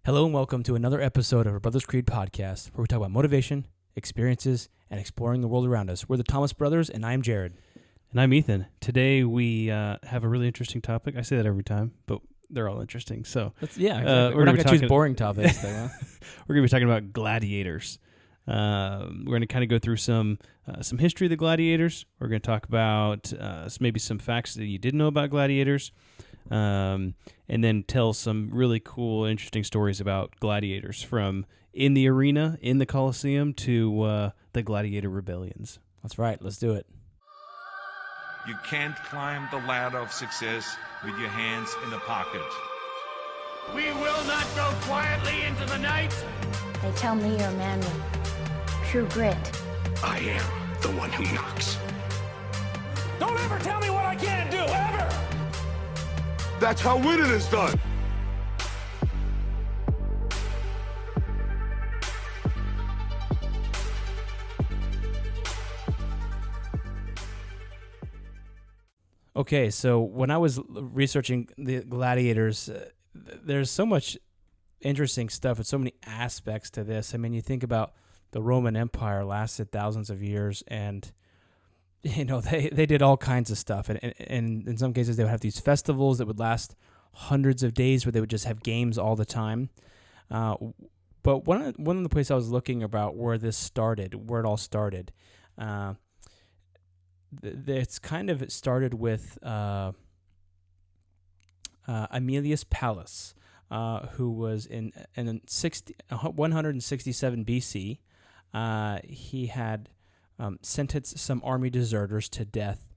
Hello and welcome to another episode of our Brothers Creed podcast, where we talk about motivation, experiences, and exploring the world around us. We're the Thomas Brothers, and I'm Jared. And I'm Ethan. Today we have a really interesting topic. I say that every time, but they're all interesting. So Exactly. We're not going to choose boring topics. Though, huh? We're going to be talking about gladiators. We're going to kind of go through some history of the gladiators. We're going to talk about maybe some facts that you didn't know about gladiators. And then tell some really cool, interesting stories about gladiators from in the arena, in the Colosseum, to the Gladiator Rebellions. That's right. Let's do it. You can't climb the ladder of success with your hands in the pocket. We will not go quietly into the night. They tell me you're a man with true grit. I am the one who knocks. Don't ever tell me what I can't do, ever! That's how winning is done. Okay, so when I was researching the gladiators, there's so much interesting stuff and so many aspects to this. I mean, you think about the Roman Empire lasted thousands of years, and you know they did all kinds of stuff, and in some cases they would have these festivals that would last hundreds of days, where they would just have games all the time. But one of the places I was looking about where this started, where it all started, it started with Aemilius Pallas, who was in 167 BC. He had sentenced some army deserters to death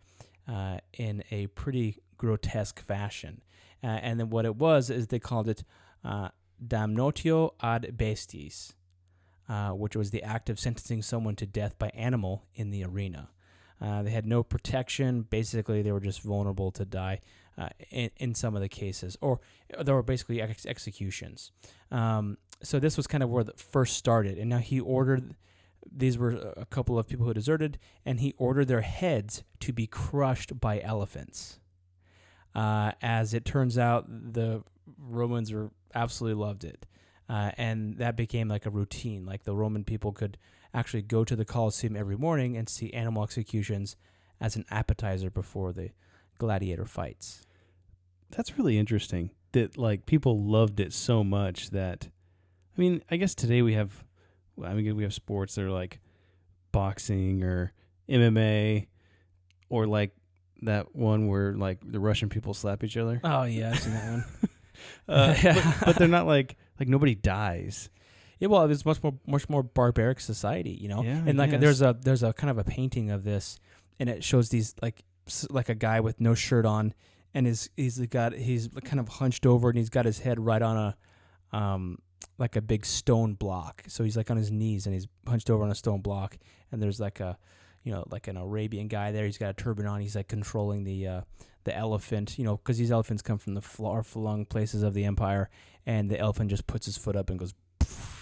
in a pretty grotesque fashion. And then what it was is they called it damnatio ad bestiis, which was the act of sentencing someone to death by animal in the arena. They had no protection. Basically, they were just vulnerable to die in some of the cases, or there were basically executions. So this was kind of where it first started. And now he ordered, these were a couple of people who deserted, and he ordered their heads to be crushed by elephants. As it turns out, the Romans absolutely loved it. And that became like a routine. Like the Roman people could actually go to the Colosseum every morning and see animal executions as an appetizer before the gladiator fights. That's really interesting that like people loved it so much that, I mean, I guess today we have sports that are like boxing or MMA, or like that one where like the Russian people slap each other. Oh yeah, I've seen that one. But they're not like nobody dies. Yeah, well, it's much more barbaric society, you know. Yeah, and like there's a kind of a painting of this, and it shows these like a guy with no shirt on, and he's kind of hunched over, and he's got his head right on a like a big stone block. So he's like on his knees, and he's hunched over on a stone block, and there's like a, you know, like an Arabian guy there. He's got a turban on. He's like controlling the elephant, you know, because these elephants come from the far-flung places of the empire, and the elephant just puts his foot up and goes,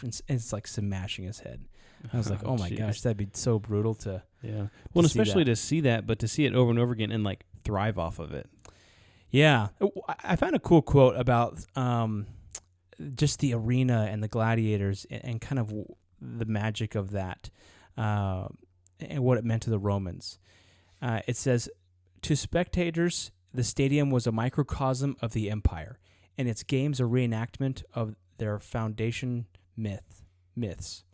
and it's like smashing his head. I was like, oh my gosh, that'd be so brutal to. Yeah. Well, especially to see that, but to see it over and over again and like thrive off of it. Yeah, I found a cool quote about just the arena and the gladiators and kind of the magic of that, and what it meant to the Romans. It says, to spectators, the stadium was a microcosm of the empire, and its games a reenactment of their foundation myths.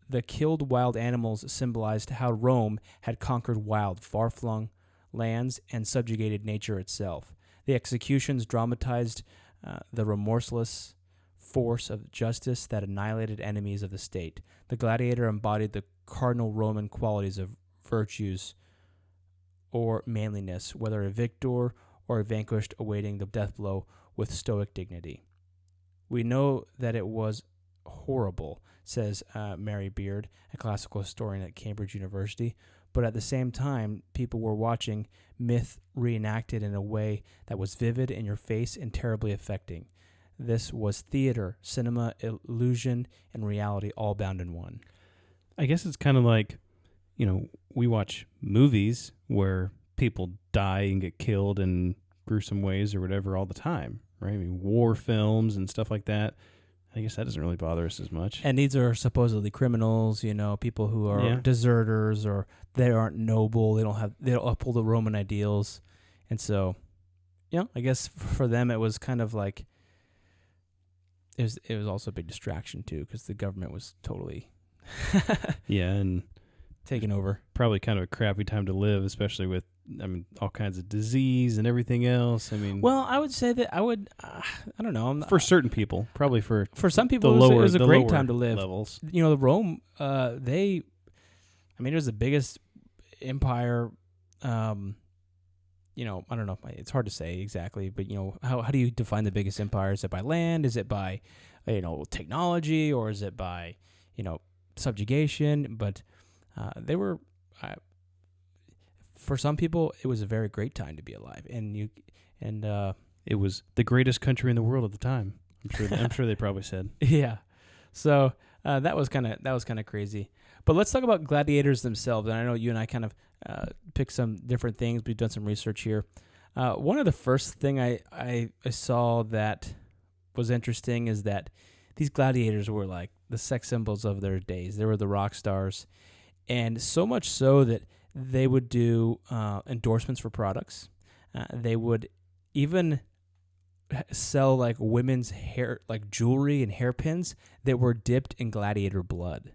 The killed wild animals symbolized how Rome had conquered wild, far-flung lands and subjugated nature itself. The executions dramatized the remorseless force of justice that annihilated enemies of the state. The gladiator embodied the cardinal Roman qualities of virtues or manliness, whether a victor or a vanquished awaiting the death blow with stoic dignity. We know that it was horrible, says Mary Beard, a classical historian at Cambridge University, but at the same time, people were watching myth reenacted in a way that was vivid in your face and terribly affecting. This was theater, cinema, illusion, and reality all bound in one. I guess it's kind of like, you know, we watch movies where people die and get killed in gruesome ways or whatever all the time, right? I mean, war films and stuff like that. I guess that doesn't really bother us as much. And these are supposedly criminals, people who are deserters, or they aren't noble. They don't uphold the Roman ideals. And so, I guess for them it was kind of like, it was also a big distraction too, because the government was totally and taking over. Probably kind of a crappy time to live, especially with, all kinds of disease and everything else. Well, I would say that I don't know. For certain people, probably for some people, it was a great time to live. Levels. The Rome, it was the biggest empire. I don't know. It's hard to say exactly, but how do you define the biggest empire? Is it by land? Is it by technology, or is it by subjugation? But they were. For some people, it was a very great time to be alive, and it was the greatest country in the world at the time. I'm sure they probably said. Yeah. So that was kind of crazy. But let's talk about gladiators themselves. And I know you and I kind of picked some different things. We've done some research here. One of the first thing I saw that was interesting is that these gladiators were like the sex symbols of their days. They were the rock stars, and so much so that they would do endorsements for products. They would even sell like women's hair, like jewelry and hairpins that were dipped in gladiator blood.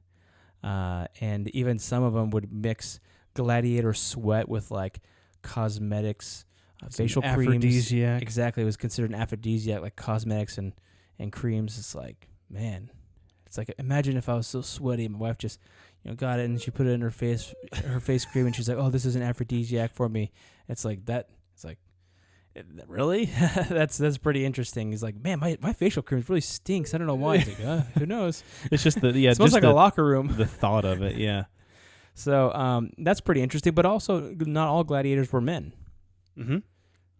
And even some of them would mix gladiator sweat with like cosmetics, facial creams. Aphrodisiac. Exactly. It was considered an aphrodisiac, like cosmetics and creams. It's like, man, it's like, imagine if I was so sweaty, my wife just, got it and she put it in her face cream, and she's like, oh, this is an aphrodisiac for me. It's like that. It's like, really? that's pretty interesting. He's like, man, my facial cream really stinks. I don't know why. He's like, who knows? It's just it smells just like a locker room. The thought of it, yeah. So that's pretty interesting. But also, not all gladiators were men. Mm-hmm.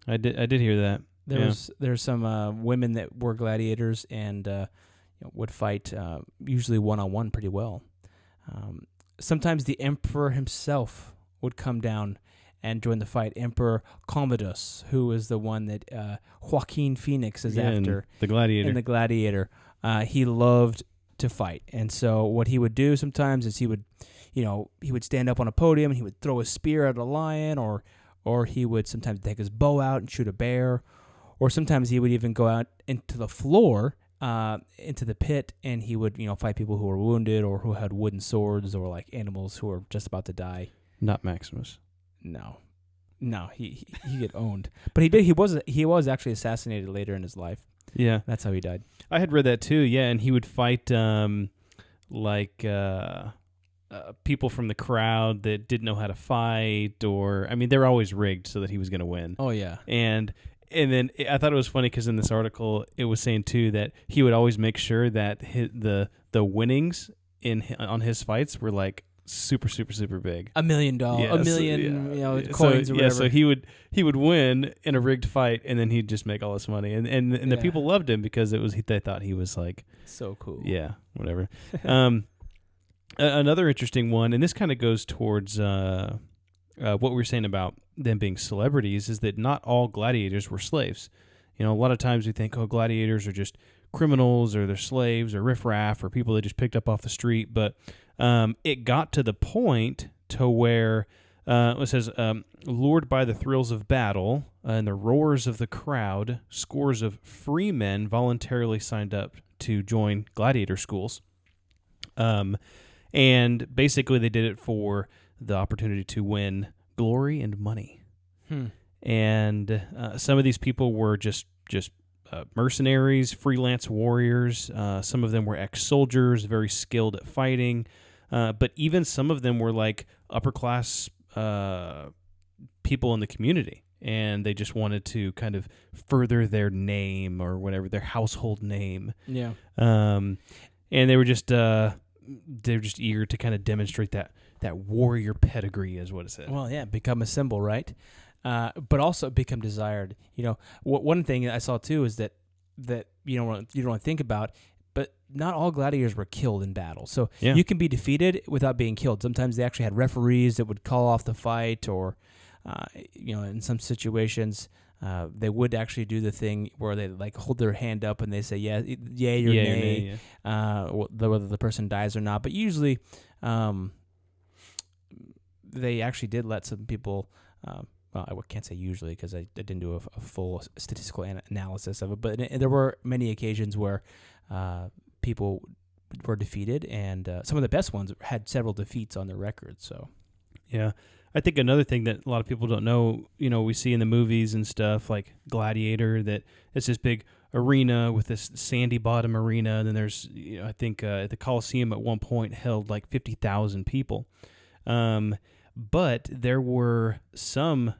I did hear that. There's some women that were gladiators and would fight usually one-on-one pretty well. Sometimes the emperor himself would come down and join the fight. Emperor Commodus, who is the one that Joaquin Phoenix is after. The Gladiator. In the Gladiator. He loved to fight. And so what he would do sometimes is he would stand up on a podium and he would throw a spear at a lion, or he would sometimes take his bow out and shoot a bear, or sometimes he would even go out into the floor, into the pit, and he would fight people who were wounded or who had wooden swords, or like animals who were just about to die. Not Maximus. No, he get owned. But he was actually assassinated later in his life. Yeah, that's how he died. I had read that too. Yeah, and he would fight people from the crowd that didn't know how to fight, or they're always rigged so that he was going to win. Oh yeah, and then I thought it was funny because in this article it was saying too that he would always make sure that the winnings on his fights were like super, super, super big. $1 million, $1 million, coins or whatever. Yeah, so he would win in a rigged fight, and then he'd just make all this money, and the people loved him because they thought he was like so cool. Yeah, whatever. Another interesting one, and this kind of goes towards what we were saying about them being celebrities, is that not all gladiators were slaves. A lot of times we think, oh, gladiators are just criminals, or they're slaves, or riffraff, or people they just picked up off the street. But it got to the point to where it says, lured by the thrills of battle and the roars of the crowd, scores of free men voluntarily signed up to join gladiator schools. And basically they did it for the opportunity to win glory and money. And some of these people were just mercenaries, freelance warriors. Some of them were ex-soldiers, very skilled at fighting. But even some of them were like upper-class people in the community, and they just wanted to kind of further their name or whatever, their household name. Yeah. And they were just eager to kind of demonstrate that warrior pedigree, is what it said. Well, yeah, become a symbol, right? But also become desired. One thing I saw too is that you don't want to think about, but not all gladiators were killed in battle. So you can be defeated without being killed. Sometimes they actually had referees that would call off the fight, or in some situations, they would actually do the thing where they like hold their hand up and they say yay or nay, whether the person dies or not. But usually, they actually did let some people. Well, I can't say usually because I didn't do a full statistical analysis of it. But there were many occasions where people were defeated, and some of the best ones had several defeats on their record. So, yeah. I think another thing that a lot of people don't know, we see in the movies and stuff like Gladiator, that it's this big arena with this sandy bottom arena. And then there's, I think the Colosseum at one point held like 50,000 people. But there were some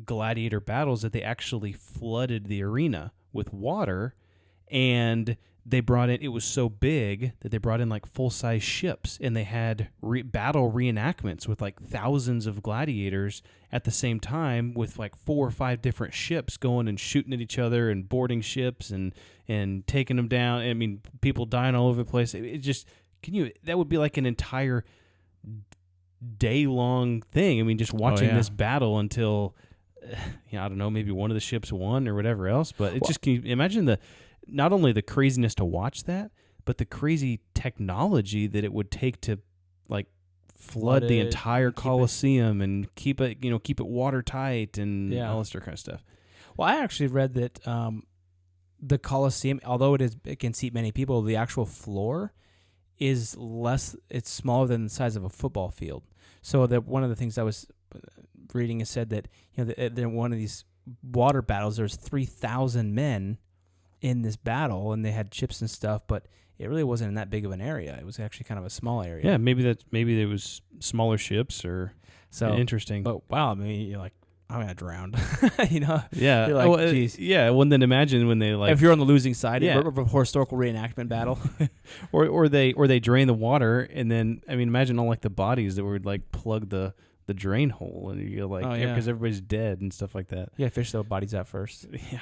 gladiator battles that they actually flooded the arena with water, and they brought in, it was so big that they brought in like full-size ships, and they had battle reenactments with like thousands of gladiators at the same time with like 4 or 5 different ships going and shooting at each other and boarding ships and taking them down. I mean, people dying all over the place. It just, that would be like an entire day-long thing. I mean, just watching this battle until, I don't know, maybe one of the ships won or whatever else. But it just, can you imagine not only the craziness to watch that, but the crazy technology that it would take to like flood the entire Colosseum and keep it watertight and all this kind of stuff. Well, I actually read that the Colosseum, although it can seat many people, the actual floor is it's smaller than the size of a football field. So that one of the things I was reading is said that in one of these water battles, there's 3,000 men in this battle, and they had ships and stuff, but it really wasn't in that big of an area. It was actually kind of a small area. Yeah, maybe there was smaller ships or interesting. But wow, I mean, you're like, I'm gonna drown. Yeah. You're like, geez. Yeah. Well, then imagine when they like, if you're on the losing side of a historical reenactment battle, or they drain the water, and then imagine all like the bodies that would like plug the drain hole, and you're like, because everybody's dead and stuff like that. Yeah, fish those bodies out first. Yeah.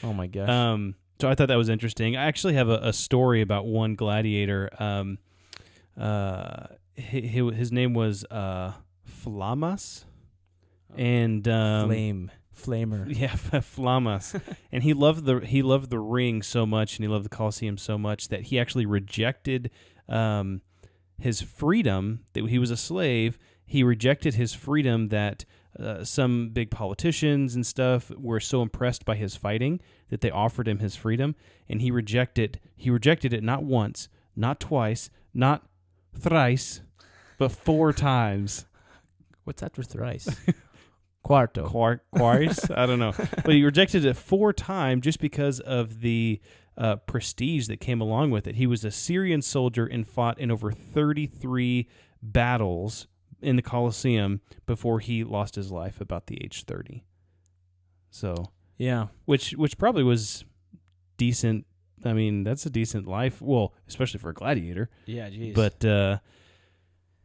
Oh my gosh. So I thought that was interesting. I actually have a story about one gladiator. His name was Flammas, and Flamer. Yeah, Flammas, and he loved the ring so much, and he loved the Colosseum so much that he actually rejected his freedom. That he was a slave. He rejected his freedom that. Some big politicians and stuff were so impressed by his fighting that they offered him his freedom, and he rejected it not once, not twice, not thrice, but 4 times. What's after thrice? Quarto. Quaris? I don't know. But he rejected it 4 times just because of the prestige that came along with it. He was a Syrian soldier and fought in over 33 battles in the Colosseum before he lost his life about the age 30. So yeah, which probably was decent. I mean, that's a decent life. Well, especially for a gladiator. Yeah, geez. But cool.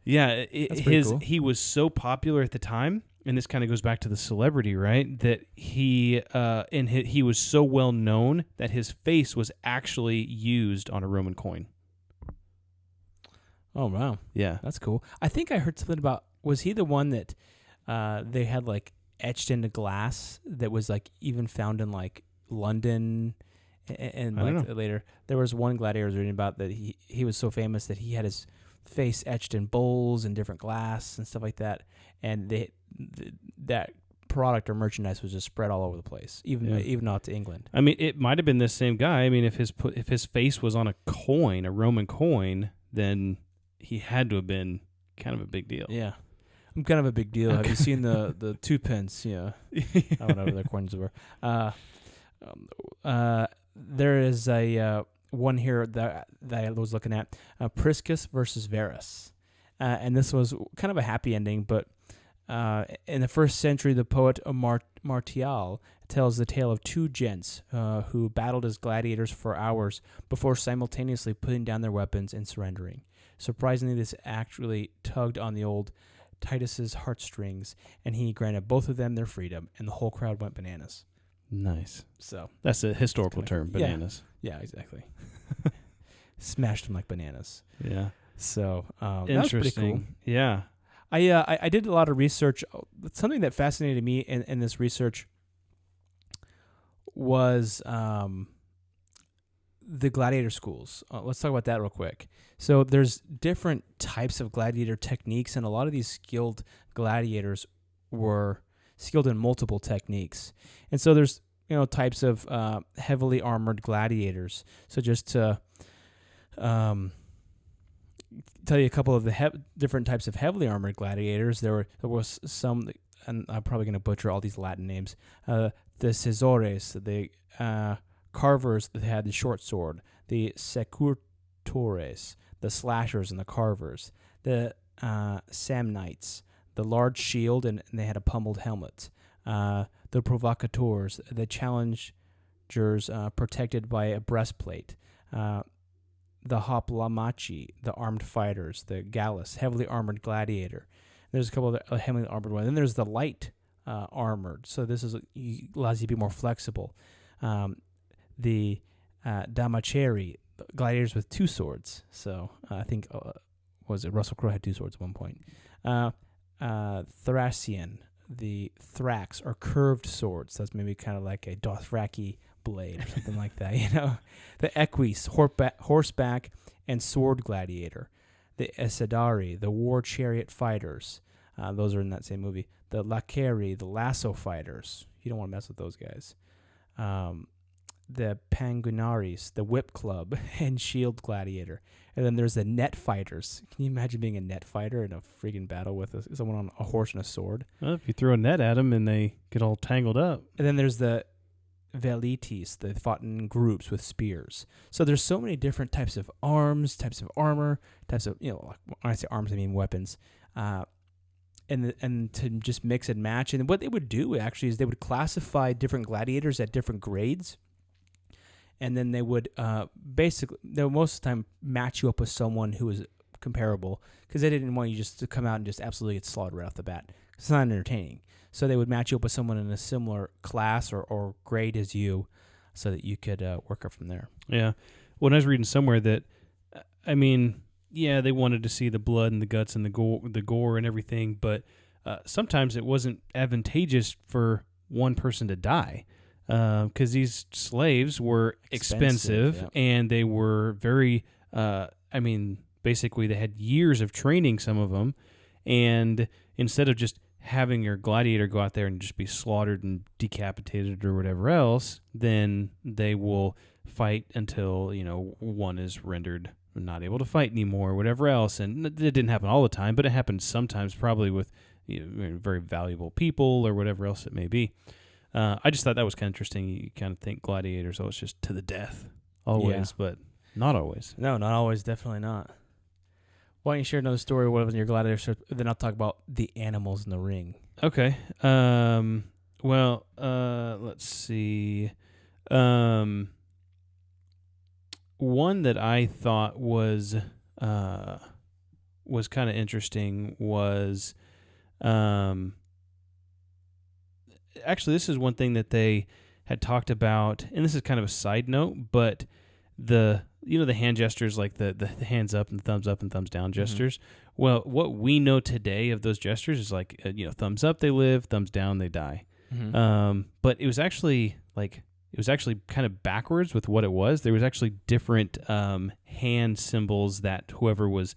He was so popular at the time, and this kind of goes back to the celebrity, right? That he was so well known that his face was actually used on a Roman coin. Oh, wow. Yeah. That's cool. I think I heard something about, was he the one that they had like etched into glass that was like even found in like London and like later? There was one gladiator I was reading about that he was so famous that he had his face etched in bowls and different glass and stuff like that. And that product or merchandise was just spread all over the place, even out to England. I mean, it might have been the same guy. I mean, if his face was on a coin, a Roman coin, then he had to have been kind of a big deal. Yeah. I'm kind of a big deal. Okay. Have you seen the 2 pence? Yeah. I don't know what their coins were. There is a one here that I was looking at, Priscus versus Varus. And this was kind of a happy ending, but in the 1st century, the poet Martial tells the tale of 2 gents who battled as gladiators for hours before simultaneously putting down their weapons and surrendering. Surprisingly, this actually tugged on the old Titus's heartstrings, and he granted both of them their freedom, and the whole crowd went bananas. Nice. So that's a historical term, bananas. Yeah, exactly. Smashed them like bananas. Yeah. So interesting. That was pretty cool. Yeah. I did a lot of research. Something that fascinated me in this research was the Gladiator Schools. Let's talk about that real quick. So there's different types of gladiator techniques, and a lot of these skilled gladiators were skilled in multiple techniques. And so there's types of heavily armored gladiators. So just to tell you a couple of the different types of heavily armored gladiators, there was some, and I'm probably going to butcher all these Latin names, the Caesores, the carvers that had the short sword, the Secutores, the slashers and the carvers, the Samnites, the large shield, and they had a pummeled helmet, the Provocateurs, the challengers protected by a breastplate, the Hoplamachi, the armed fighters, the Gallus, heavily armored gladiator. There's a couple of heavily armored ones. Then there's the light armored. So this allows you to be more flexible. The Damacheri, gladiators with 2 swords. So I think, Russell Crowe had 2 swords at one point. Thracian, the Thrax are curved swords. That's maybe kind of like a Dothraki blade or something like that, The Equus, horseback and sword gladiator. The Esedari, the war chariot fighters. Those are in that same movie. The Laceri, the lasso fighters. You don't want to mess with those guys. The Panguinaris, the whip club and shield gladiator. And then there's the net fighters. Can you imagine being a net fighter in a freaking battle with someone on a horse and a sword? Well, if you throw a net at them and they get all tangled up. And then there's the Velites, they fought in groups with spears. So there's so many different types of arms, types of armor, types of, when I say arms, I mean weapons. And to just mix and match. And what they would do actually is they would classify different gladiators at different grades. And then they would basically, they would most of the time match you up with someone who was comparable, because they didn't want you just to come out and just absolutely get slaughtered right off the bat. It's not entertaining. So they would match you up with someone in a similar class or grade as you, so that you could work up from there. Yeah. When I was reading somewhere that, they wanted to see the blood and the guts and the gore and everything, but sometimes it wasn't advantageous for one person to die. Because these slaves were expensive and they were very, basically they had years of training, some of them, and instead of just having your gladiator go out there and just be slaughtered and decapitated or whatever else, then they will fight until, one is rendered not able to fight anymore or whatever else. And it didn't happen all the time, but it happened sometimes, probably with very valuable people or whatever else it may be. I just thought that was kind of interesting. You kind of think gladiators, it's just to the death always, but not always. No, not always. Definitely not. Why don't you share another story? What was in your gladiator? Then I'll talk about the animals in the ring. Okay. Let's see. One that I thought was kind of interesting was, actually, this is one thing that they had talked about, and this is kind of a side note, but the hand gestures, like the hands up and thumbs down gestures. Mm-hmm. Well, what we know today of those gestures is like, thumbs up they live, thumbs down they die. Mm-hmm. But it was actually kind of backwards with what it was. There was actually different hand symbols that whoever was,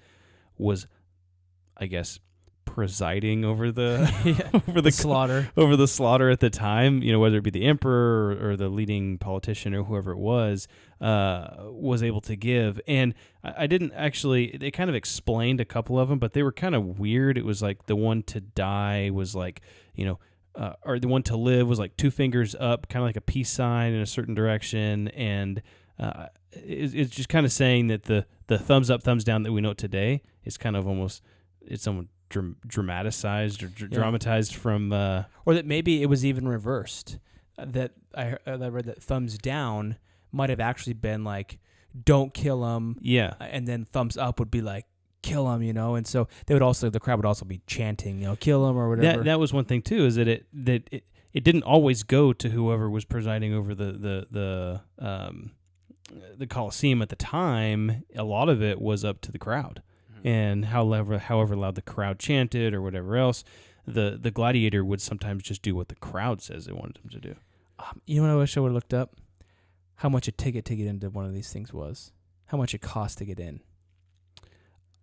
I guess, presiding over the slaughter at the time, whether it be the emperor or the leading politician or whoever it was able to give. And I didn't actually, they kind of explained a couple of them, but they were kind of weird. It was like the one to die was like, or the one to live was like 2 fingers up, kind of like a peace sign in a certain direction. And it's just kind of saying that the thumbs up, thumbs down that we know today is kind of almost, it's somewhat dramatized or dramatized from, or that maybe it was even reversed. That I read that thumbs down might have actually been like, don't kill him. Yeah, and then thumbs up would be like, kill him. And so the crowd would also be chanting, kill him or whatever. That was one thing too, is that it didn't always go to whoever was presiding over the Colosseum at the time. A lot of it was up to the crowd. And however loud the crowd chanted or whatever else, the gladiator would sometimes just do what the crowd says they wanted him to do. You know what I wish I would have looked up? How much a ticket to get into one of these things was. How much it cost to get in.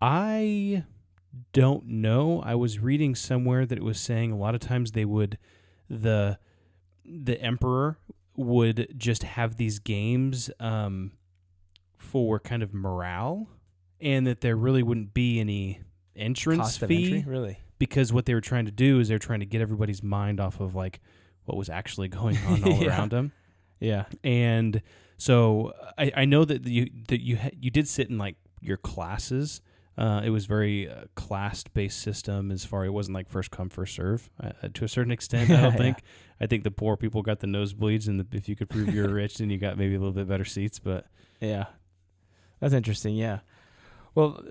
I don't know. I was reading somewhere that it was saying a lot of times they would, the emperor would just have these games for kind of morale, and that there really wouldn't be any entrance Cost of fee. entry? Really? Because what they were trying to do is they're trying to get everybody's mind off of like what was actually going on all Yeah. around them. Yeah. And so I know that you did sit in like your classes. It was very class-based system as far. It wasn't like first come first serve to a certain extent. I don't Yeah. think. I think the poor people got the nosebleeds, and if you could prove you were rich, then you got maybe a little bit better seats. But Yeah. That's interesting. Yeah. Well,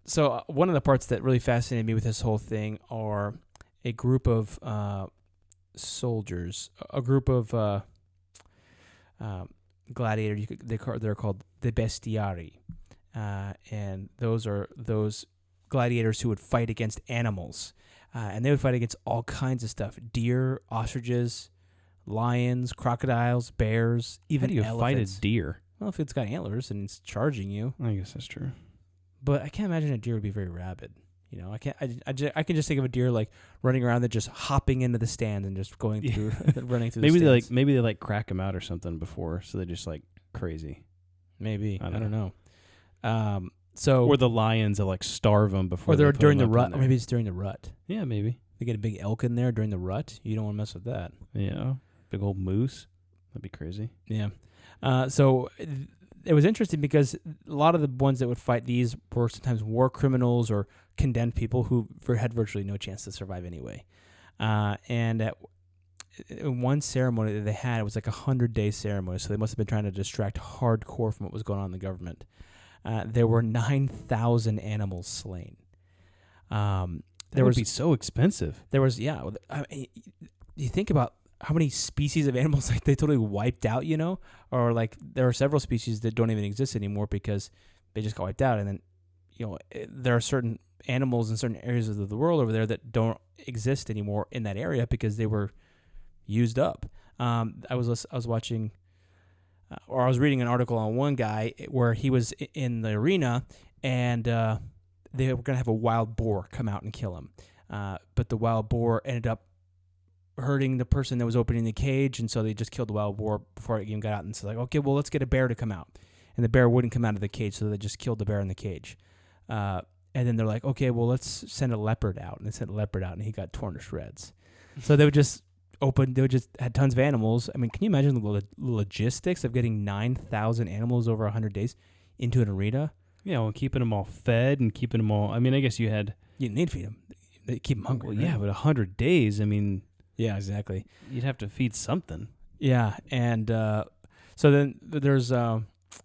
so one of the parts that really fascinated me with this whole thing are a group of soldiers, a group of gladiators. They're called the Bestiary, and those are those gladiators who would fight against animals, and they would fight against all kinds of stuff: deer, ostriches, lions, crocodiles, bears, even how do you elephants. fight a deer? Well, if it's got antlers and it's charging you, I guess that's true. but I can't imagine a deer would be very rabid. You know, I can't. I can just think of a deer like running around, just hopping into the stand and just going through, running through. Maybe the stands. maybe they crack them out or something before, so they're just like crazy. Maybe I I don't don't know. So Or the lions will like starve them before. or they're they put during the them up in rut, or there. maybe it's during the rut. Yeah, maybe. They get a big elk in there during the rut. You don't want to mess with that. Yeah, big old moose. That'd be crazy. Yeah. So it was interesting because a lot of the ones that would fight these were sometimes war criminals or condemned people who had virtually no chance to survive anyway. And at one ceremony that they had, it was like 100-day ceremony, so they must have been trying to distract hardcore from what was going on in the government. There were 9,000 animals slain. That would be so expensive. There was, yeah. I mean, you think about how many species of animals like they totally wiped out, you know, or like there are several species that don't even exist anymore because they just got wiped out. And then, you know, there are certain animals in certain areas of the world over there that don't exist anymore in that area because they were used up. I was watching, or I was reading an article on one guy where he was in the arena and they were going to have a wild boar come out and kill him. But the wild boar ended up hurting the person that was opening the cage, and so they just killed the wild boar before it even got out. And so like, okay, well, let's get a bear to come out. And the bear wouldn't come out of the cage, so they just killed the bear in the cage. And then they're like, okay, well, let's send a leopard out. And they sent a leopard out, and he got torn to shreds. So they would just had tons of animals. I mean, can you imagine the logistics of getting 9,000 animals over 100 days into an arena? Yeah, well, keeping them all fed and keeping them all. I mean, I guess you had. You need to feed them. They keep them hungry. Well, right? yeah, but 100 days. I mean, Yeah, exactly. you'd have to feed something. Yeah, and so then there's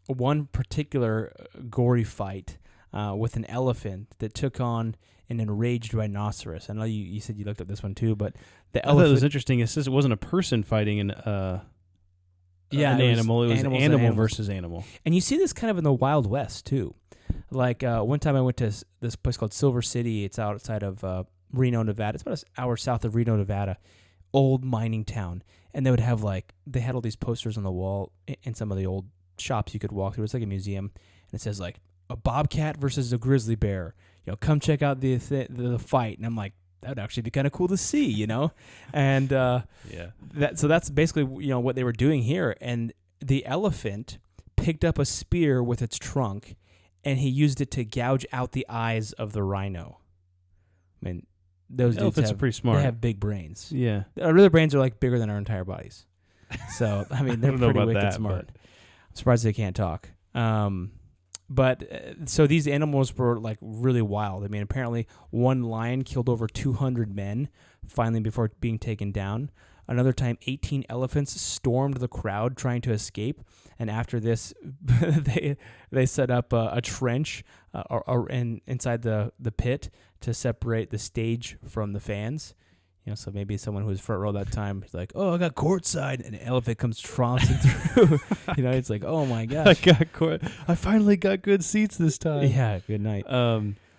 one particular gory fight with an elephant that took on an enraged rhinoceros. I know you said you looked up this one too, but the I thought it was elephant. interesting. It says it wasn't a person fighting an Yeah, an it was animal. It was animals and animal animals. versus animal. And you see this kind of in the Wild West too. Like one time I went to this place called Silver City. It's outside of Reno, Nevada. It's about an hour south of Reno, Nevada. Old mining town. And they would have they had all these posters on the wall in some of the old shops you could walk through. It's like a museum. And it says like a bobcat versus a grizzly bear. You know, come check out the fight. And I'm like, that would actually be kind of cool to see, you know? And Yeah. so that's basically, you know, what they were doing here. And the elephant picked up a spear with its trunk, and he used it to gouge out the eyes of the rhino. I mean, those dudes Elephants are pretty smart. They have big brains. Yeah. Their brains are like bigger than our entire bodies. So, I mean, they're I don't know pretty about wicked that, smart. I'm surprised they can't talk. So these animals were like really wild. I mean, apparently one lion killed over 200 men finally before being taken down. Another time, 18 elephants stormed the crowd trying to escape. And after this, they set up a trench inside the pit to separate the stage from the fans. You know, so maybe someone who was front row that time is like, "Oh, I got courtside," and an elephant comes trouncing through. You know, it's like, "Oh my gosh, I finally got good seats this time. yeah, good night."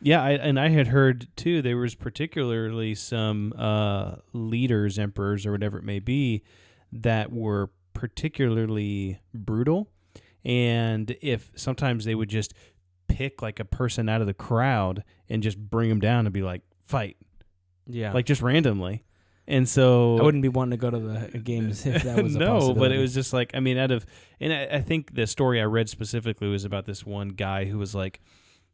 Yeah, I had heard too. There was particularly some leaders, emperors, or whatever it may be, that were particularly brutal, and if sometimes they would just pick like a person out of the crowd and just bring them down and be like, fight, Yeah. just randomly. And so I wouldn't be wanting to go to the games if that was a possibility. but it was just like, I think the story I read specifically was about this one guy who was like,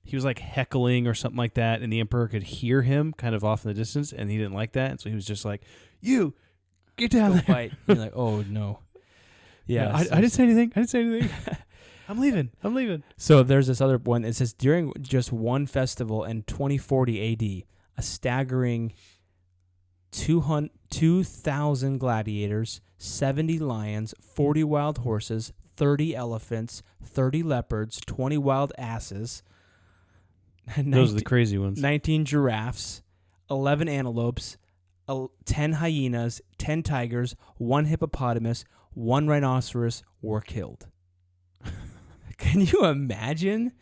he was like heckling or something like that, and the emperor could hear him kind of off in the distance, and he didn't like that, and so he was just like, "You get down there, fight." You're like, "Oh no." Yeah, I didn't say anything. I'm leaving. So there's this other one. It says during just one festival in 2040 AD, a staggering 2,000 gladiators, 70 lions, 40 wild horses, 30 elephants, 30 leopards, 20 wild asses. Those are the crazy ones. 19 giraffes, 11 antelopes, 10 hyenas, 10 tigers, 1 hippopotamus, 1 rhinoceros were killed. Can you imagine?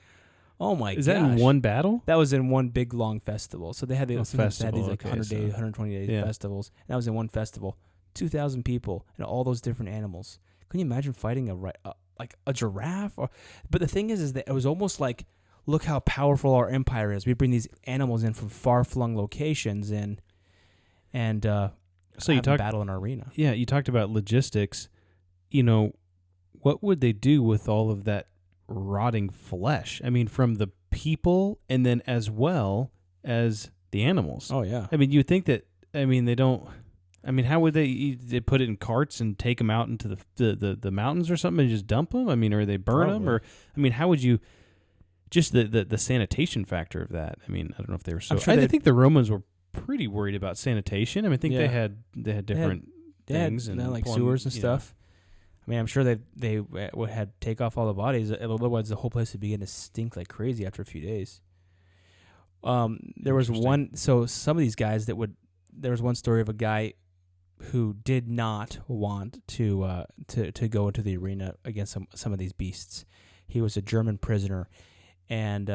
Oh my gosh. Is that in one battle? That was in one big long festival. So they had these, festival, they had these like okay, 100 days, 120 days festivals. And that was in one festival. 2,000 people and all those different animals. Can you imagine fighting a giraffe? But the thing is that it was almost like, look how powerful our empire is. We bring these animals in from far-flung locations and so you battle in our arena. Yeah, you talked about logistics. You know, what would they do with all of that rotting flesh? I mean, from the people and then as well as the animals. Oh, yeah. I mean, you would think that, they don't, how would they put it in carts and take them out into the mountains or something and just dump them? Or they burn them? Or, how would you, just the sanitation factor of that? I don't know if they were so, I think the Romans were pretty worried about sanitation. I think they had different things. They had like sewers and stuff. I'm sure they would had take off all the bodies. Otherwise, the whole place would begin to stink like crazy after a few days. There was one. So some of these guys there was one story of a guy who did not want to go into the arena against some of these beasts. He was a German prisoner, and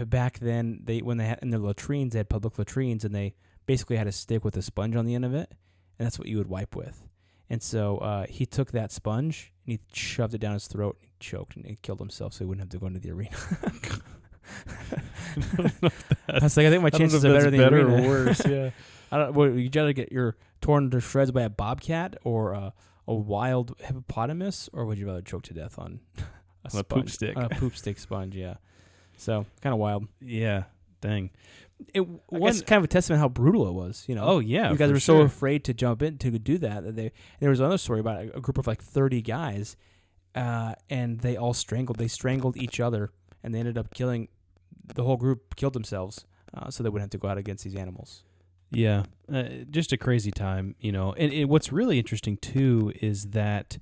back then when they had in the latrines, they had public latrines, and they basically had a stick with a sponge on the end of it, and that's what you would wipe with. And so he took that sponge and he shoved it down his throat and he choked and he killed himself so he wouldn't have to go into the arena. I was like, I think my chances are better than the arena. Or worse. Yeah. You'd rather get your torn to shreds by a bobcat or a wild hippopotamus, or would you rather choke to death on a poop stick? On a poop stick sponge, yeah. So kind of wild. Yeah, dang. I guess kind of a testament how brutal it was, Oh yeah, you guys were so afraid to jump in to do that. There was another story about a group of like 30 guys, and they all strangled. They strangled each other, and they ended up killing. The whole group killed themselves, so they wouldn't have to go out against these animals. Yeah, just a crazy time, And what's really interesting too is that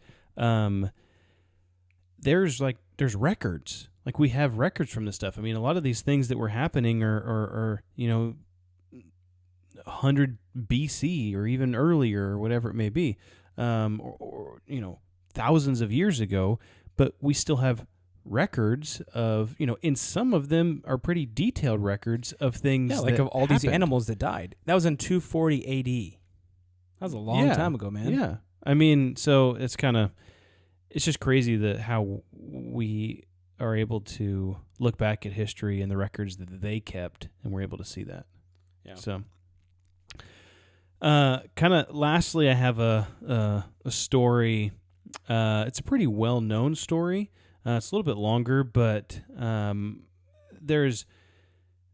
there's records. Like, we have records from this stuff. A lot of these things that were happening are 100 BC or even earlier or whatever it may be, or thousands of years ago, but we still have records of, and some of them are pretty detailed records of things. Yeah, like that of all happened. these animals that died. That was in 240 AD. That was a long time ago, man. Yeah. So it's just crazy that how we are able to look back at history and the records that they kept, and we're able to see that. Yeah. So, lastly, I have a story. It's a pretty well-known story. It's a little bit longer, but there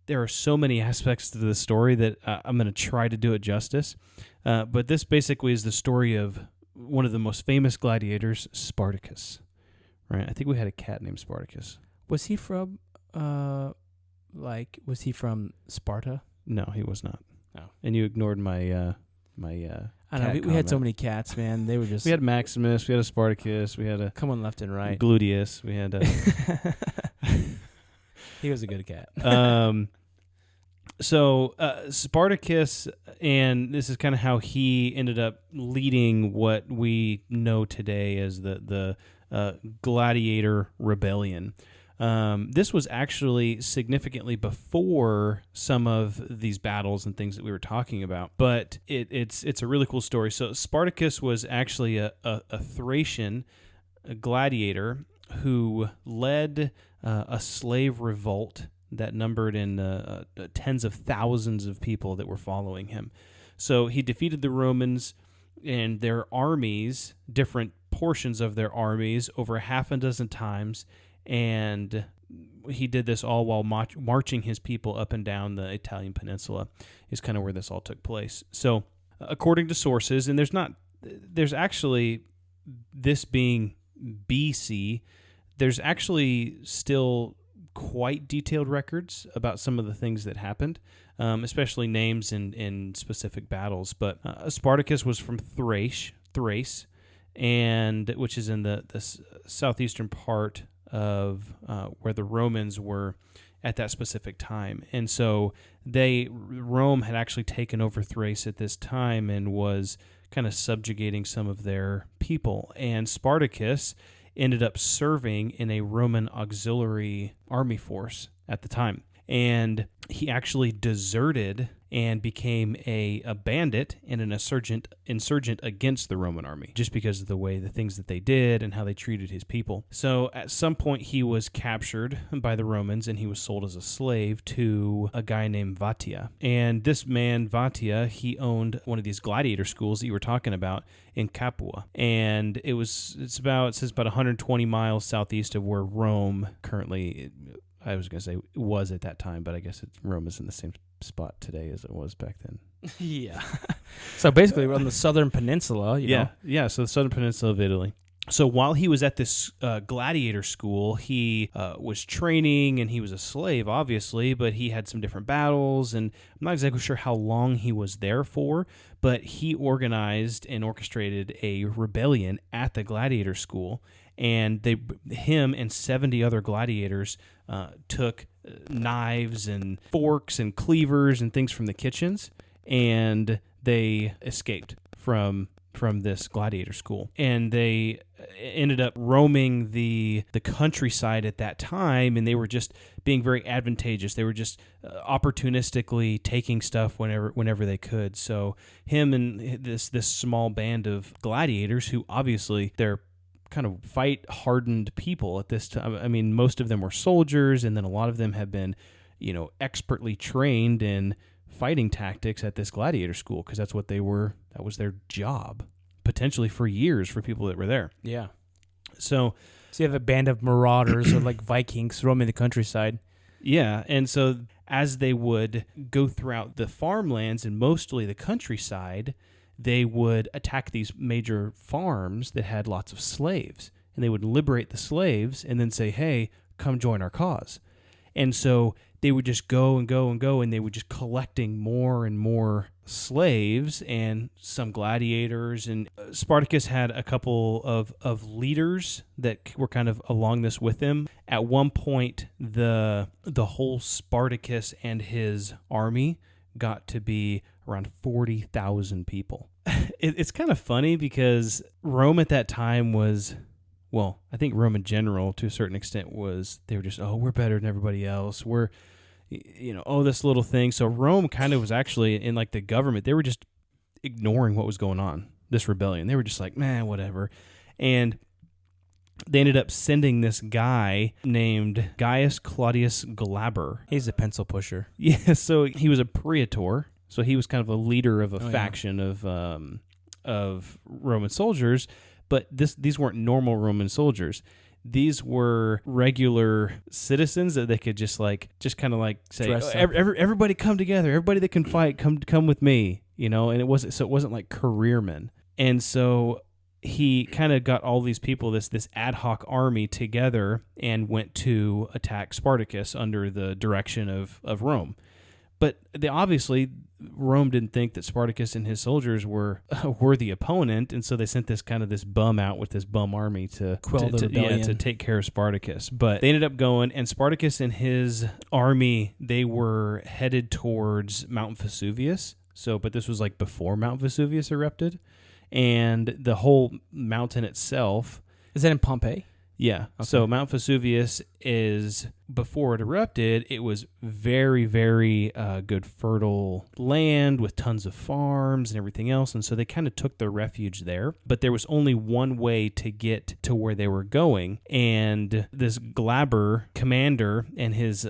are so many aspects to the story that I'm going to try to do it justice. But this basically is the story of one of the most famous gladiators, Spartacus. Right, I think we had a cat named Spartacus. Was he from, was he from Sparta? No, he was not. Oh. And you ignored my I know, we had so many cats, man. They were just... We had Maximus, we had a Spartacus, we had a... Come on, left and right. Gluteus, we had a... He was a good cat. So Spartacus, and this is kind of how he ended up leading what we know today as the Gladiator Rebellion. This was actually significantly before some of these battles and things that we were talking about, but it's a really cool story. So Spartacus was actually a Thracian gladiator who led a slave revolt that numbered in tens of thousands of people that were following him. So he defeated the Romans and their armies, different portions of their armies, over half a dozen times, and he did this all while marching his people up and down the Italian peninsula, is kind of where this all took place. So according to sources, and there's actually, this being BC, there's actually still quite detailed records about some of the things that happened, especially names in specific battles. But Spartacus was from Thrace, and which is in the southeastern part of where the Romans were at that specific time. And so Rome had actually taken over Thrace at this time and was kind of subjugating some of their people. And Spartacus ended up serving in a Roman auxiliary army force at the time. And he actually deserted and became a bandit and an insurgent against the Roman army, just because of the things that they did and how they treated his people. So at some point he was captured by the Romans and he was sold as a slave to a guy named Vatia. And this man, Vatia, he owned one of these gladiator schools that you were talking about in Capua. And it says about 120 miles southeast of where Rome currently, I was going to say was at that time, but I guess Rome is in the same spot today as it was back then. Yeah. So basically we're on the southern peninsula, you know? Yeah, so the southern peninsula of Italy. So while he was at this gladiator school, he was training, and he was a slave, obviously, but he had some different battles, and I'm not exactly sure how long he was there for, but he organized and orchestrated a rebellion at the gladiator school, and him and 70 other gladiators took knives and forks and cleavers and things from the kitchens, and they escaped from this gladiator school. And they ended up roaming the countryside at that time, and they were just being very advantageous. They were just opportunistically taking stuff whenever they could. So him and this small band of gladiators, who obviously they're kind of fight-hardened people at this time. I mean, most of them were soldiers, and then a lot of them have been, expertly trained in fighting tactics at this gladiator school, because that's what they were. That was their job, potentially for years, for people that were there. Yeah. So you have a band of marauders or like Vikings roaming the countryside. Yeah, and so as they would go throughout the farmlands and mostly the countryside, they would attack these major farms that had lots of slaves, and they would liberate the slaves and then say, hey, come join our cause. And so they would just go and go and go, and they were just collecting more and more slaves and some gladiators. And Spartacus had a couple of leaders that were kind of along this with him. At one point, the whole Spartacus and his army got to be around 40,000 people. It's kind of funny because Rome at that time was, well, I think Rome in general to a certain extent they were just, we're better than everybody else. We're, this little thing. So Rome kind of was actually in like the government. They were just ignoring what was going on, this rebellion. They were just like, man, whatever. And they ended up sending this guy named Gaius Claudius Glaber. He's a pencil pusher. Yeah, so he was a praetor. So he was kind of a leader of a faction of Roman soldiers, but these weren't normal Roman soldiers. These were regular citizens that they could just kind of say, everybody come together, everybody that can fight, come with me, and it wasn't like careermen. And so he kind of got all these people, this ad hoc army together, and went to attack Spartacus under the direction of Rome. But Rome didn't think that Spartacus and his soldiers were a worthy opponent, and so they sent this bum out with this bum army to quell the rebellion, to take care of Spartacus. But they ended up going, and Spartacus and his army, they were headed towards Mount Vesuvius. But this was like before Mount Vesuvius erupted, and the whole mountain itself. Is that in Pompeii? Yeah. Okay. So Mount Vesuvius is, before it erupted, it was very, very good fertile land with tons of farms and everything else. And so they kind of took their refuge there. But there was only one way to get to where they were going. And this Glaber commander and his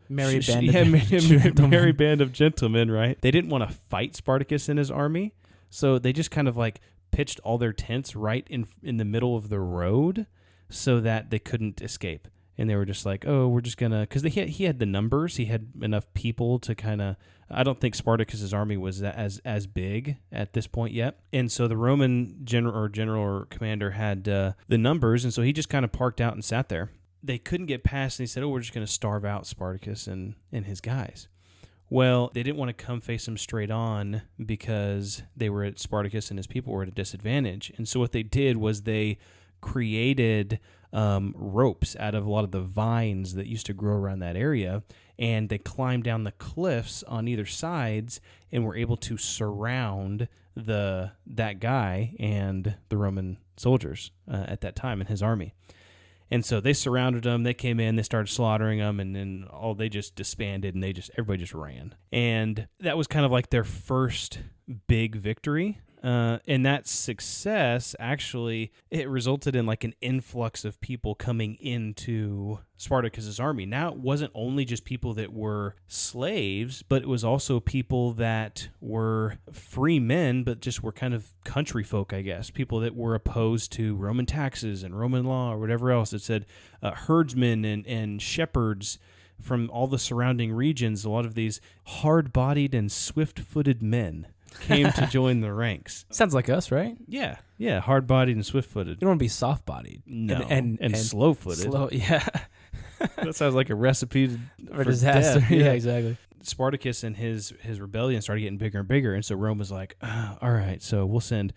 merry band of gentlemen, right? They didn't want to fight Spartacus and his army. So they just kind of like pitched all their tents right in the middle of the road so that they couldn't escape. And they were just like, oh, we're just going to, because he had the numbers. He had enough people to kind of, I don't think Spartacus's army was as big at this point yet. And so the Roman general or commander had the numbers. And so he just kind of parked out and sat there. They couldn't get past, and he said, oh, we're just going to starve out Spartacus and his guys. Well, they didn't want to come face him straight on because Spartacus and his people were at a disadvantage. And so what they did was they created ropes out of a lot of the vines that used to grow around that area, and they climbed down the cliffs on either sides and were able to surround that guy and the Roman soldiers at that time in his army. And so they surrounded them. They came in. They started slaughtering them, and then they just disbanded, and everybody just ran. And that was kind of like their first big victory. And that success, actually, it resulted in like an influx of people coming into Spartacus's army. Now, it wasn't only just people that were slaves, but it was also people that were free men, but just were kind of country folk, I guess. People that were opposed to Roman taxes and Roman law or whatever else. It said herdsmen and shepherds from all the surrounding regions. A lot of these hard-bodied and swift-footed men came to join the ranks. Sounds like us, right? Yeah, hard-bodied and swift-footed. You don't want to be soft-bodied. No, and slow-footed. Yeah. That sounds like a recipe for disaster. Death. Yeah, exactly. Spartacus and his rebellion started getting bigger and bigger, and so Rome was like, all right, so we'll send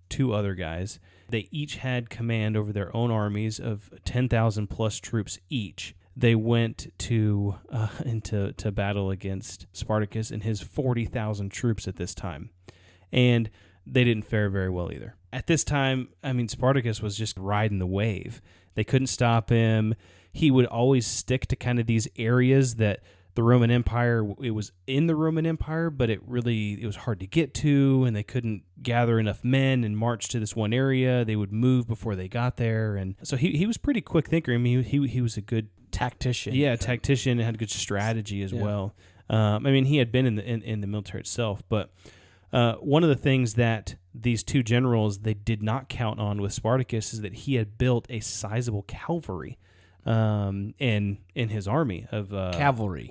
2 other guys. They each had command over their own armies of 10,000 plus troops each. They went into battle against Spartacus and his 40,000 troops at this time. And they didn't fare very well either. At this time, I mean, Spartacus was just riding the wave. They couldn't stop him. He would always stick to kind of these areas that the Roman Empire, it was in the Roman Empire, but it was hard to get to, and they couldn't gather enough men and march to this one area. They would move before they got there. And so he was a pretty quick thinker. I mean, he was a good tactician. Yeah, tactician, and had good strategy as well. I mean, he had been in the military itself, but one of the things that these 2 generals they did not count on with Spartacus is that he had built a sizable cavalry in his army of cavalry.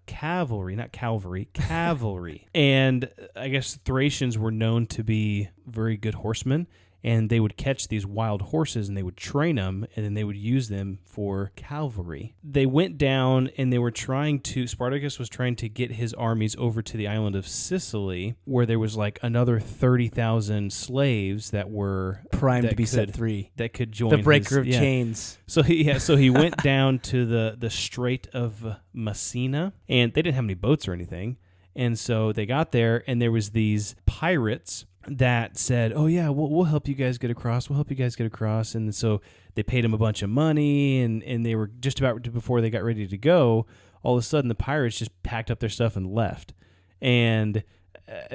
Cavalry, not cavalry, cavalry. And I guess Thracians were known to be very good horsemen. And they would catch these wild horses and they would train them, and then they would use them for cavalry. They went down and Spartacus was trying to get his armies over to the island of Sicily, where there was like another 30,000 slaves that were primed to be set free. That could join the breaker of chains. So he went down to the Strait of Messina, and they didn't have any boats or anything. And so they got there, and there was these pirates that said, oh yeah, we'll help you guys get across. And so they paid him a bunch of money, and they were just about before they got ready to go, all of a sudden the pirates just packed up their stuff and left. And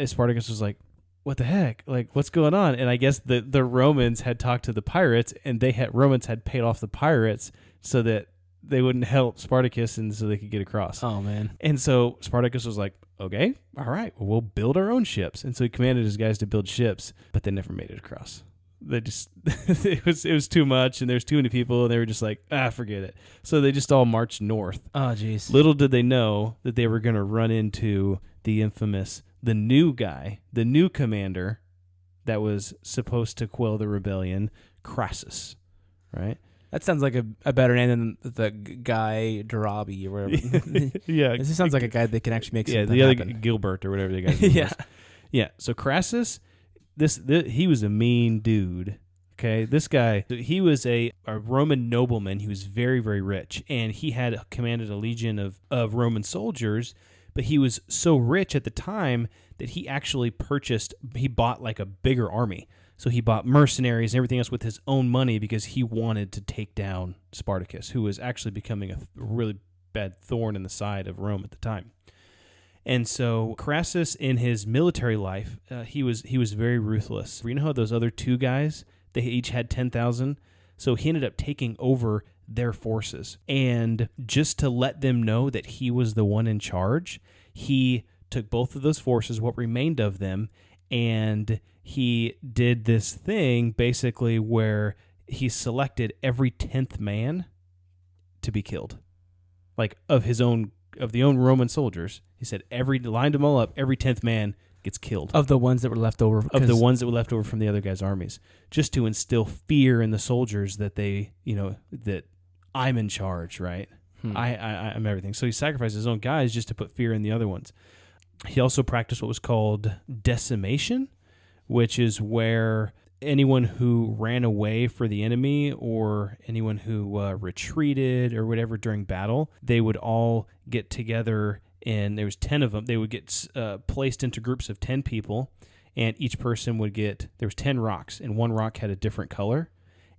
Spartacus was like, what the heck? Like, what's going on? And I guess the Romans had talked to the pirates, and Romans had paid off the pirates so that they wouldn't help Spartacus, and so they could get across. Oh, man. And so Spartacus was like, okay, all right, well, we'll build our own ships. And so he commanded his guys to build ships, but they never made it across. They just, it was too much, and there's too many people, and they were just like, forget it. So they just all marched north. Oh, jeez. Little did they know that they were going to run into the infamous, the new guy, the new commander that was supposed to quell the rebellion, Crassus, right? That sounds like a better name than the guy Darabi or whatever. Yeah. This sounds like a guy that can actually make something the other happen. Gilbert or whatever the guy's name was. Yeah. So Crassus, he was a mean dude. Okay, this guy, he was a Roman nobleman. He was very, very rich, and he had commanded a legion of Roman soldiers, but he was so rich at the time that he actually bought like a bigger army. So he bought mercenaries and everything else with his own money because he wanted to take down Spartacus, who was actually becoming a really bad thorn in the side of Rome at the time. And so Crassus, in his military life, he was very ruthless. You know how those other two guys, they each had 10,000? So he ended up taking over their forces. And just to let them know that he was the one in charge, he took both of those forces, what remained of them, and he did this thing basically where he selected every 10th man to be killed. Like of the own Roman soldiers. He said lined them all up, every 10th man gets killed. Of the ones that were left over. Of the ones that were left over from the other guys' armies. Just to instill fear in the soldiers that that I'm in charge, right? I'm everything. So he sacrificed his own guys just to put fear in the other ones. He also practiced what was called decimation, which is where anyone who ran away for the enemy or anyone who retreated or whatever during battle, they would all get together, and there was 10 of them. They would get placed into groups of 10 people, and each person would get, there was 10 rocks, and one rock had a different color,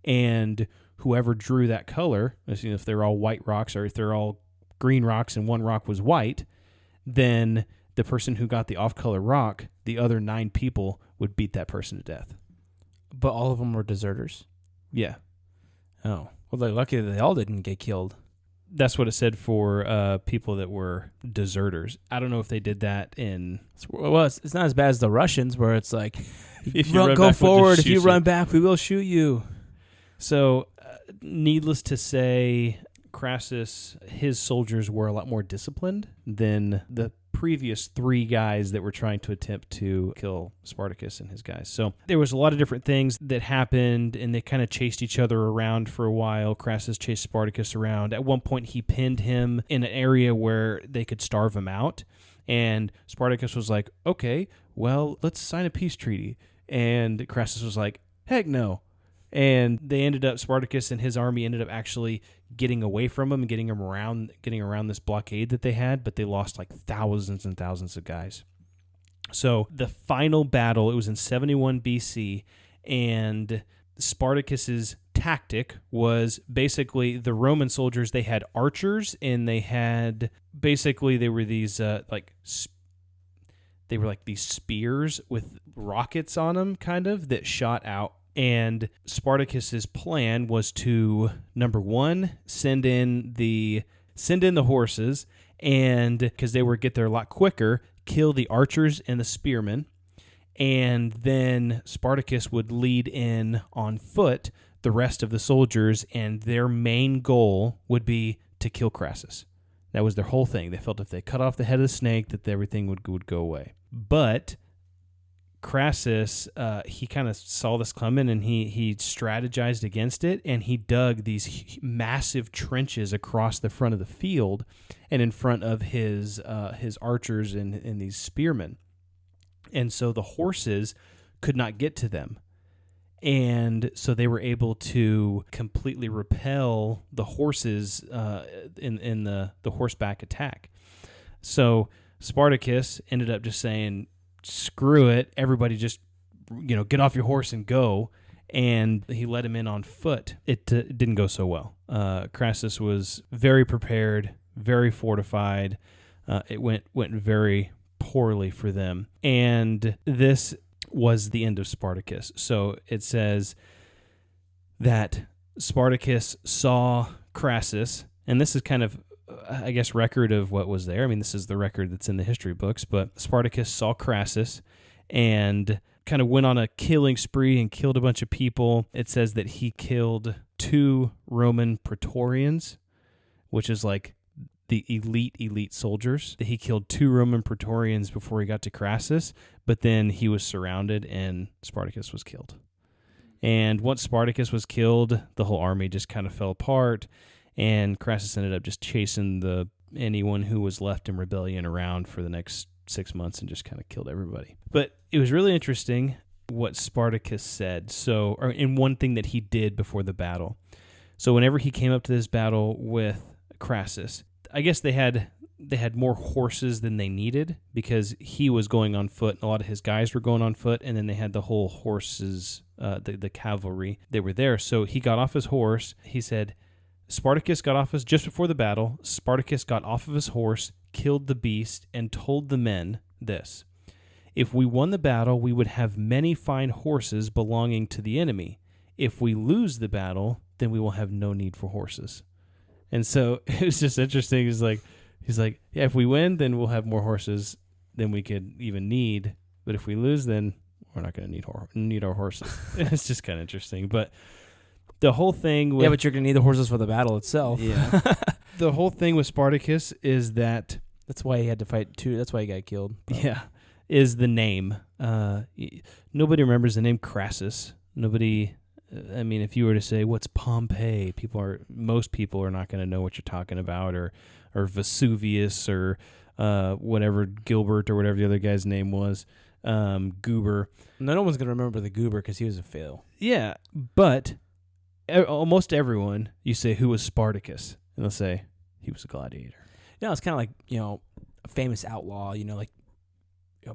and whoever drew that color, if they're all white rocks or if they're all green rocks and one rock was white, then the person who got the off-color rock, the other 9 people would beat that person to death. But all of them were deserters? Yeah. Oh. Well, they're lucky that they all didn't get killed. That's what it said for people that were deserters. I don't know if they did that in... Well, it's not as bad as the Russians, where it's like, if you run go back, forward. we'll If you run back, we will shoot you. So, needless to say, Crassus, his soldiers were a lot more disciplined than the previous 3 guys that were trying to attempt to kill Spartacus and his guys. So there was a lot of different things that happened, and they kind of chased each other around for a while. Crassus chased Spartacus around. At one point, he pinned him in an area where they could starve him out, and Spartacus was like, okay, well, let's sign a peace treaty. And Crassus was like, heck no. And they ended up, Spartacus and his army ended up actually getting away from him and getting around this blockade that they had, but they lost like thousands and thousands of guys. So the final battle, it was in 71 BC, and Spartacus's tactic was basically the Roman soldiers, they had archers, and they were these they were like these spears with rockets on them, kind of, that shot out. And Spartacus's plan was to, number 1, send in the horses, and because they would get there a lot quicker, kill the archers and the spearmen, and then Spartacus would lead in on foot the rest of the soldiers, and their main goal would be to kill Crassus. That was their whole thing. They felt if they cut off the head of the snake, that everything would go away. But Crassus, he kind of saw this coming, and he strategized against it, and he dug these massive trenches across the front of the field and in front of his archers and these spearmen. And so the horses could not get to them. And so they were able to completely repel the horses in the horseback attack. So Spartacus ended up just saying, screw it, everybody just, get off your horse and go. And he let him in on foot. It didn't go so well. Crassus was very prepared, very fortified. It went very poorly for them. And this was the end of Spartacus. So it says that Spartacus saw Crassus, and this is kind of, I guess, record of what was there. I mean, this is the record that's in the history books, but Spartacus saw Crassus and kind of went on a killing spree and killed a bunch of people. It says that he killed 2 Roman praetorians, which is like the elite soldiers. He killed 2 Roman praetorians before he got to Crassus, but then he was surrounded and Spartacus was killed. And once Spartacus was killed, the whole army just kind of fell apart, and Crassus ended up just chasing anyone who was left in rebellion around for the next 6 months and just kind of killed everybody. But it was really interesting what Spartacus said. And one thing that he did before the battle. So whenever he came up to this battle with Crassus, I guess they had they had more horses than they needed because he was going on foot and a lot of his guys were going on foot, and then they had the whole horses, the cavalry, they were there. So he got off his horse. He said, Spartacus got off just before the battle, Spartacus got off of his horse, killed the beast, and told the men this: if we won the battle, we would have many fine horses belonging to the enemy. If we lose the battle, then we will have no need for horses. And so it was just interesting. He's like, yeah, if we win, then we'll have more horses than we could even need. But if we lose, then we're not going to need our horses. It's just kind of interesting. But the whole thing with... Yeah, but you're going to need the horses for the battle itself. Yeah. The whole thing with Spartacus is that... That's why he had to fight too. That's why he got killed. Yeah. Is the name. Nobody remembers the name Crassus. Nobody... I mean, if you were to say, what's Pompeii? Most people are not going to know what you're talking about, or Vesuvius, or whatever, Gilbert, or whatever the other guy's name was, Goober. No one's going to remember the Goober because he was a fail. Yeah, but almost everyone, you say, who was Spartacus? And they'll say, he was a gladiator. Yeah, it's kind of like, a famous outlaw, like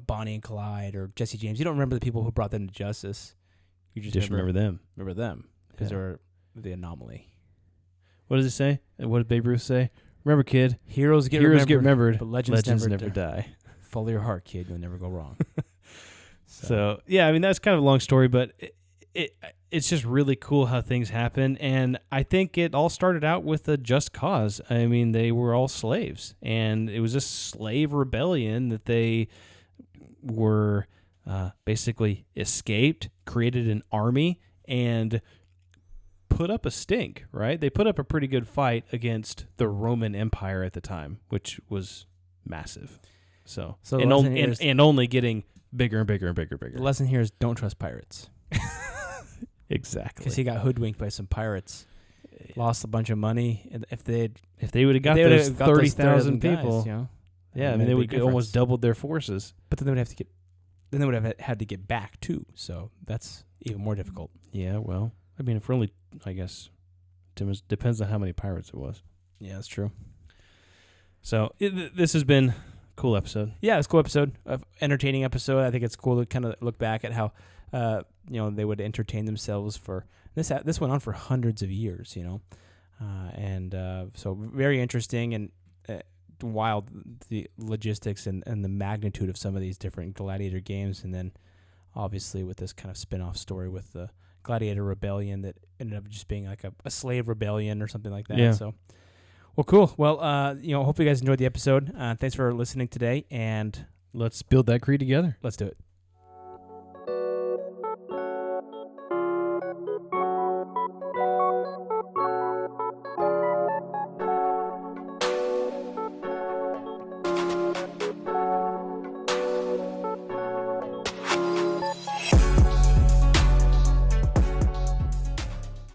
Bonnie and Clyde or Jesse James. You don't remember the people who brought them to justice. You just remember them. Remember them because they're the anomaly. What does it say? What did Babe Ruth say? Remember, kid, heroes get remembered, but legends never die. Follow your heart, kid. You'll never go wrong. So, yeah, I mean, that's kind of a long story, but it's just really cool how things happen. And I think it all started out with a just cause. I mean, they were all slaves, and it was a slave rebellion that they were... basically escaped, created an army, and put up a stink, right? They put up a pretty good fight against the Roman Empire at the time, which was massive. So and only getting bigger and bigger and bigger and bigger. The lesson here is don't trust pirates. Exactly. Because he got hoodwinked by some pirates, lost a bunch of money. And if they would have got those 30,000 people, guys, yeah, I mean, they would almost doubled their forces. But then they would have to get... Then they would have had to get back, too. So that's even more difficult. Yeah, well, I mean, if we're only, I guess, it depends on how many pirates it was. Yeah, that's true. So this has been a cool episode. Yeah, it's a cool episode. Entertaining episode. I think it's cool to kind of look back at how, they would entertain themselves for... This went on for hundreds of years, so very interesting and... wild, the logistics and the magnitude of some of these different gladiator games, and then obviously with this kind of spin-off story with the Gladiator Rebellion that ended up just being like a slave rebellion or something like that. Yeah. So, well, cool. Well, hope you guys enjoyed the episode. Thanks for listening today, and let's build that creed together. Let's do it.